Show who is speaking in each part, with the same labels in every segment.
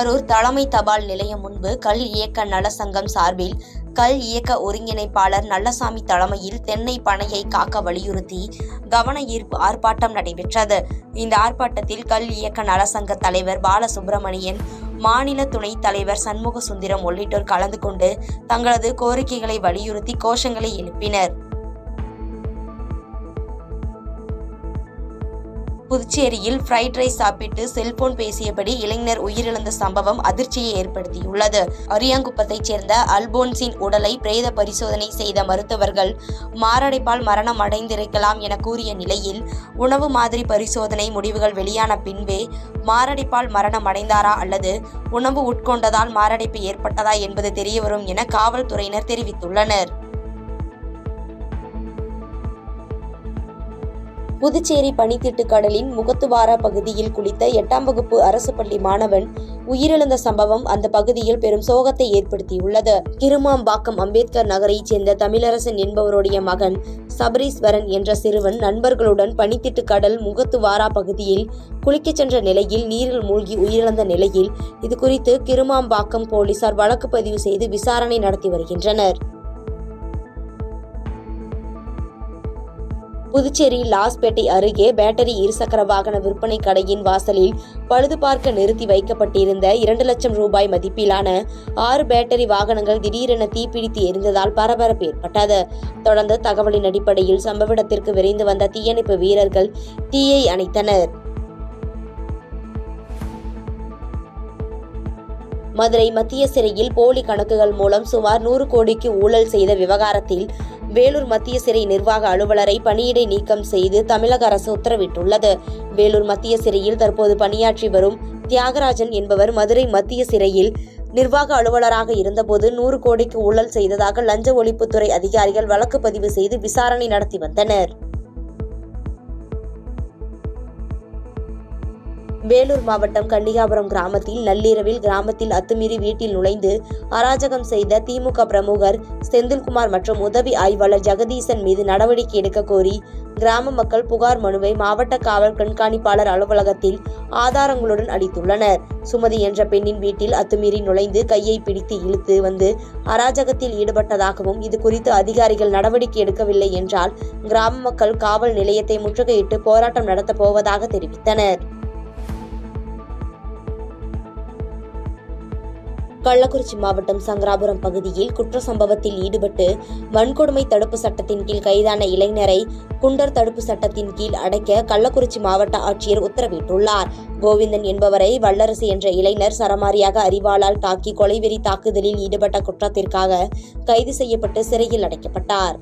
Speaker 1: கரூர் தலைமை தபால் நிலையம் முன்பு கல் இயக்க நல சங்கம் சார்பில் கல் இயக்க ஒருங்கிணைப்பாளர் நல்லசாமி தலைமையில் தென்னை பனையை காக்க வலியுறுத்தி கவன ஈர்ப்பு ஆர்ப்பாட்டம் நடைபெற்றது. இந்த ஆர்ப்பாட்டத்தில் கல் இயக்க நலசங்க தலைவர் பாலசுப்ரமணியன், மாநில துணைத் தலைவர் சண்முக சுந்தரம் உள்ளிட்டோர் கலந்து கொண்டு தங்களது கோரிக்கைகளை வலியுறுத்தி கோஷங்களை எழுப்பினர். புதுச்சேரியில் ஃப்ரைட் ரைஸ் சாப்பிட்டு செல்போன் பேசியபடி இளைஞர் உயிரிழந்த சம்பவம் அதிர்ச்சியை ஏற்படுத்தியுள்ளது. அரியாங்குப்பத்தைச் சேர்ந்த அல்போன்ஸின் உடலை பிரேத பரிசோதனை செய்த மருத்துவர்கள் மாரடைப்பால் மரணம் அடைந்திருக்கலாம் என கூறிய நிலையில், உணவு மாதிரி பரிசோதனை முடிவுகள் வெளியான பின்பே மாரடைப்பால் மரணம் அடைந்தாரா அல்லது உணவு உட்கொண்டதால் மாரடைப்பு ஏற்பட்டதா என்பது தெரியவரும் என காவல்துறையினர் தெரிவித்துள்ளனர். புதுச்சேரி பனித்திட்டு கடலின் முகத்துவாரா பகுதியில் குளித்த 8ஆம் வகுப்பு அரசு பள்ளி மாணவன் உயிரிழந்த சம்பவம் அந்த பகுதியில் பெரும் சோகத்தை ஏற்படுத்தியுள்ளது. கிருமாம்பாக்கம் அம்பேத்கர் நகரைச் சேர்ந்த தமிழரசன் என்பவருடைய மகன் சபரீஸ்வரன் என்ற சிறுவன் நண்பர்களுடன் பனித்திட்டு கடல் முகத்துவாரா பகுதியில் குளிக்கச் சென்ற நிலையில் நீரில் மூழ்கி உயிரிழந்த நிலையில் இதுகுறித்து கிருமாம்பாக்கம் போலீசார் வழக்கு பதிவு செய்து விசாரணை நடத்தி வருகின்றனர். புதுச்சேரி லாஸ்பேட்டை அருகே பேட்டரி இருசக்கர வாகன விற்பனை கடையின் வாசலில் பழுது பார்க்க நிறுத்தி வைக்கப்பட்டிருந்த 2 லட்சம் ரூபாய் மதிப்பிலான 6 பேட்டரி வாகனங்கள் திடீரென தீப்பிடித்து எரிந்ததால் பரபரப்பு ஏற்பட்டது. தொடர்ந்து தகவலின் அடிப்படையில் சம்பவ இடத்திற்கு விரைந்து வந்த தீயணைப்பு வீரர்கள் தீயை அணைத்தனர். மதுரை மத்திய சிறையில் போலி கணக்குகள் மூலம் சுமார் 100 கோடிக்கு ஊழல் செய்த விவகாரத்தில் வேலூர் மத்திய சிறை நிர்வாக அலுவலரை பணியிடை நீக்கம் செய்து தமிழக அரசு உத்தரவிட்டுள்ளது. வேலூர் மத்திய சிறையில் தற்போது பணியாற்றி வரும் தியாகராஜன் என்பவர் மதுரை மத்திய சிறையில் நிர்வாக அலுவலராக இருந்தபோது 100 கோடிக்கு ஊழல் செய்ததாக லஞ்ச ஒழிப்புத்துறை அதிகாரிகள் வழக்கு பதிவு செய்து விசாரணை நடத்தி வந்தனர். வேலூர் மாவட்டம் கண்டிகாபுரம் கிராமத்தில் நள்ளிரவில் கிராமத்தில் அத்துமீறி வீட்டில் நுழைந்து அராஜகம் செய்த திமுக பிரமுகர் செந்தில்குமார் மற்றும் உதவி ஆய்வாளர் ஜெகதீசன் மீது நடவடிக்கை எடுக்க கோரி கிராம மக்கள் புகார் மனுவை மாவட்ட காவல் கண்காணிப்பாளர் அலுவலகத்தில் ஆதாரங்களுடன் அளித்துள்ளனர். சுமதி என்ற பெண்ணின் வீட்டில் அத்துமீறி நுழைந்து கையை பிடித்து இழுத்து வந்து அராஜகத்தில் ஈடுபட்டதாகவும், இது குறித்து அதிகாரிகள் நடவடிக்கை எடுக்கவில்லை என்றால் கிராம மக்கள் காவல் நிலையத்தை முற்றுகையிட்டு போராட்டம் நடத்தப் போவதாக தெரிவித்தனர். கள்ளக்குறிச்சி மாவட்டம் சங்கராபுரம் பகுதியில் குற்ற சம்பவத்தில் ஈடுபட்டு வன்கொடுமை தடுப்பு சட்டத்தின் கீழ் கைதான இளைஞரை குண்டர் தடுப்பு சட்டத்தின் கீழ் அடைக்க கள்ளக்குறிச்சி மாவட்ட ஆட்சியர் உத்தரவிட்டுள்ளார். கோவிந்தன் என்பவரை வல்லரசு என்ற இளைஞர் சரமாரியாக அரிவாளால் தாக்கி கொலைவெறி தாக்குதலில் ஈடுபட்ட குற்றத்திற்காக கைது செய்யப்பட்டு சிறையில் அடைக்கப்பட்டார்.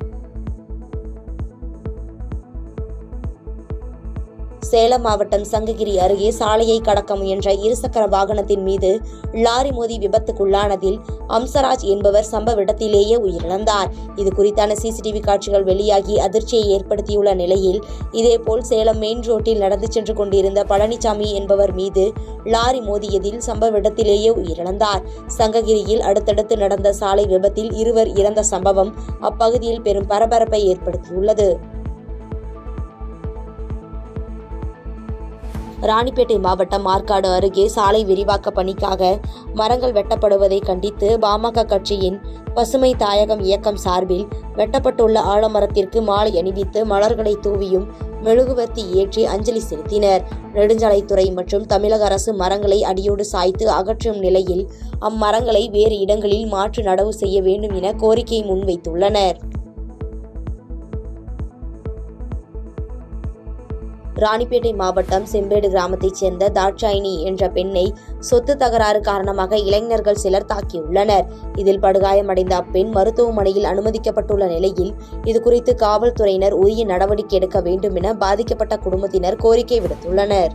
Speaker 1: சேலம் மாவட்டம் சங்ககிரி அருகே சாலையை கடக்க முயன்ற இருசக்கர வாகனத்தின் மீது லாரி மோதி விபத்துக்குள்ளானதில் அம்சராஜ் என்பவர் சம்பவ இடத்திலேயே உயிரிழந்தார். இது குறித்தான சிசிடிவி காட்சிகள் வெளியாகி அதிர்ச்சியை ஏற்படுத்தியுள்ள நிலையில், இதேபோல் சேலம் மெயின் ரோட்டில் நடந்து சென்று கொண்டிருந்த பழனிசாமி என்பவர் மீது லாரி மோதியதில் சம்பவ இடத்திலேயே உயிரிழந்தார். சங்ககிரியில் அடுத்தடுத்து நடந்த சாலை விபத்தில் 2 இறந்த சம்பவம் அப்பகுதியில் பெரும் பரபரப்பை ஏற்படுத்தியுள்ளது. ராணிப்பேட்டை மாவட்டம் ஆற்காடு அருகே சாலை விரிவாக்க பணிக்காக மரங்கள் வெட்டப்படுவதை கண்டித்து பாமக கட்சியின் பசுமை தாயகம் இயக்கம் சார்பில் வெட்டப்பட்டுள்ள ஆலமரத்திற்கு மாலை அணிவித்து மலர்களை தூவியும் மெழுகுவர்த்தி ஏற்றி அஞ்சலி செலுத்தினர். நெடுஞ்சாலைத்துறை மற்றும் தமிழக அரசு மரங்களை அடியோடு சாய்த்து அகற்றும் நிலையில் அம்மரங்களை வேறு இடங்களில் மாற்று நடவு செய்ய வேண்டும் என கோரிக்கை முன்வைத்துள்ளனர். ராணிப்பேட்டை மாவட்டம் செம்பேடு கிராமத்தைச் சேர்ந்த தாட்சாயினி என்ற பெண்ணை சொத்து தகராறு காரணமாக இளைஞர்கள் சிலர் தாக்கியுள்ளனர். இதில் படுகாயமடைந்த அப்பெண் மருத்துவமனையில் அனுமதிக்கப்பட்டுள்ள நிலையில் இதுகுறித்து காவல்துறையினர் உரிய நடவடிக்கை எடுக்க வேண்டும் என பாதிக்கப்பட்ட குடும்பத்தினர் கோரிக்கை விடுத்துள்ளனர்.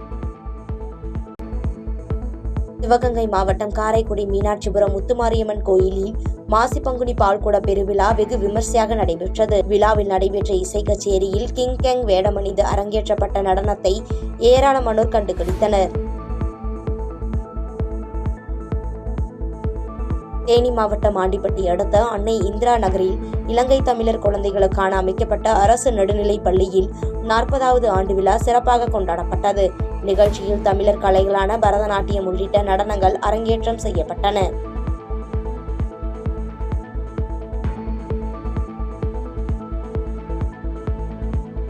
Speaker 1: சிவகங்கை மாவட்டம் காரைக்குடி மீனாட்சிபுரம் முத்துமாரியம்மன் கோயிலில் மாசி பங்குனி பால்குட பெருவிழா வெகு விமர்சையாக நடைபெற்றது. விழாவில் நடைபெற்ற இசை கச்சேரியில் கிங் கேங் வேடமணிந்து அரங்கேற்றப்பட்ட நடனத்தை ஏராளமானோர் கண்டுகளித்தனர். தேனி மாவட்டம் ஆண்டிப்பட்டி அடுத்த அன்னை இந்திரா நகரில் இலங்கை தமிழர் குழந்தைகளுக்கான அமைக்கப்பட்ட அரசு நடுநிலைப் பள்ளியில் 40வது ஆண்டு விழா சிறப்பாக கொண்டாடப்பட்டது. நிகழ்ச்சியில் தமிழர் கலைகளான பரதநாட்டியம் உள்ளிட்ட நடனங்கள் அரங்கேற்றம் செய்யப்பட்டன.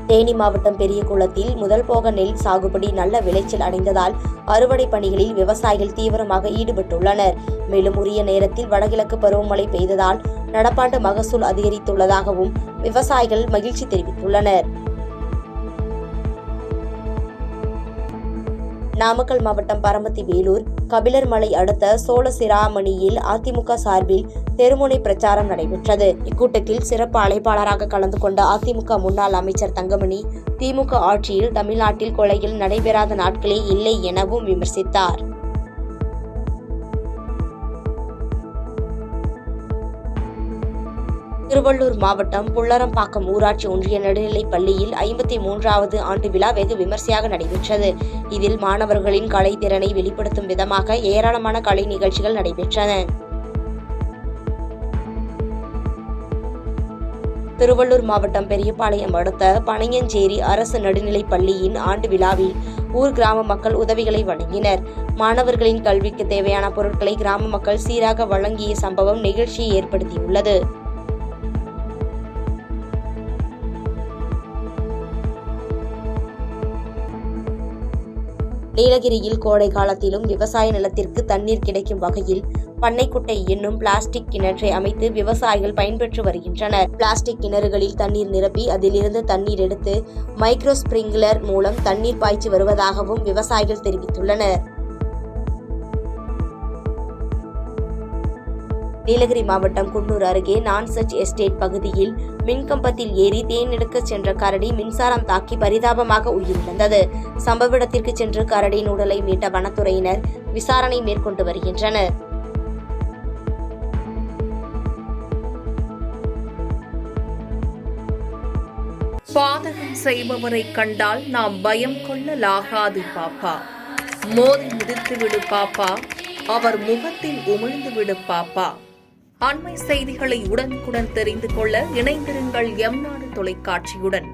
Speaker 1: தேனி மாவட்டம் பெரியகுளத்தில் முதல் போக நெல் சாகுபடி நல்ல விளைச்சல் அடைந்ததால் அறுவடை பணிகளில் விவசாயிகள் தீவிரமாக ஈடுபட்டுள்ளனர். மேலும் உரிய நேரத்தில் வடகிழக்கு பருவமழை பெய்ததால் நடப்பாண்டு மகசூல் அதிகரித்துள்ளதாகவும் விவசாயிகள் மகிழ்ச்சி தெரிவித்துள்ளனர். நாமக்கல் மாவட்டம் பரமத்தி வேலூர் கபிலர்மலை அடுத்த சோழசிராமணியில் அதிமுக சார்பில் தெருமுனை பிரச்சாரம் நடைபெற்றது. இக்கூட்டத்தில் சிறப்பு அழைப்பாளராக கலந்து கொண்ட அதிமுக முன்னாள் அமைச்சர் தங்கமணி, திமுக ஆட்சியில் தமிழ்நாட்டில் கொலைகள் நடைபெறாத நாட்களே இல்லை எனவும் விமர்சித்தார். திருவள்ளூர் மாவட்டம் புள்ளரம்பாக்கம் ஊராட்சி ஒன்றிய நடுநிலைப் பள்ளியில் 53வது ஆண்டு விழா வெகு விமர்சையாக நடைபெற்றது. இதில் மாணவர்களின் கலை திறனை வெளிப்படுத்தும் விதமாக ஏராளமான கலை நிகழ்ச்சிகள் நடைபெற்றன. திருவள்ளூர் மாவட்டம் பெரியபாளையம் அடுத்த பனையஞ்சேரி அரசு நடுநிலைப் பள்ளியின் ஆண்டு விழாவில் ஊர் கிராம மக்கள் உதவிகளை வழங்கினர். மாணவர்களின் கல்விக்கு தேவையான பொருட்களை கிராம மக்கள் சீராக வழங்கிய சம்பவம் நெகிழ்ச்சியை ஏற்படுத்தியுள்ளது. நீலகிரியில் கோடை காலத்திலும் விவசாய நிலத்திற்கு தண்ணீர் கிடைக்கும் வகையில் பண்ணைக்குட்டை என்னும் பிளாஸ்டிக் கிணற்றை அமைத்து விவசாயிகள் பயன்பெற்று வருகின்றனர். பிளாஸ்டிக் கிணறுகளில் தண்ணீர் நிரப்பி அதிலிருந்து தண்ணீர் எடுத்து மைக்ரோ ஸ்பிரிங்க்லர் மூலம் தண்ணீர் பாய்ச்சி வருவதாகவும் விவசாயிகள் தெரிவித்துள்ளனர். நீலகிரி மாவட்டம் குன்னூர் அருகே நான்சர்ச் எஸ்டேட் பகுதியில் மின்கம்பத்தில் ஏறி தேன் எடுக்க சென்ற கரடி மின்சாரம் தாக்கி பரிதாபமாக உயிரிழந்தது. சம்பவ இடத்திற்கு சென்று கரடியின் உடலை மீட்ட வனத்துறையினர் விசாரணை மேற்கொண்டு வருகின்றனர்.
Speaker 2: பாதகம் செய்பவரை கண்டால் நாம் பயம் கொள்ளலாகாது பாப்பா. மோதி மிதித்து விடு பாப்பா, அவர் முகத்தில் உமிழ்ந்து விடு பாப்பா. அண்மை செய்திகளை உடனுக்குடன் தெரிந்து கொள்ள இணைந்திருங்கள் எம் நாடு தொலைக்காட்சியுடன்.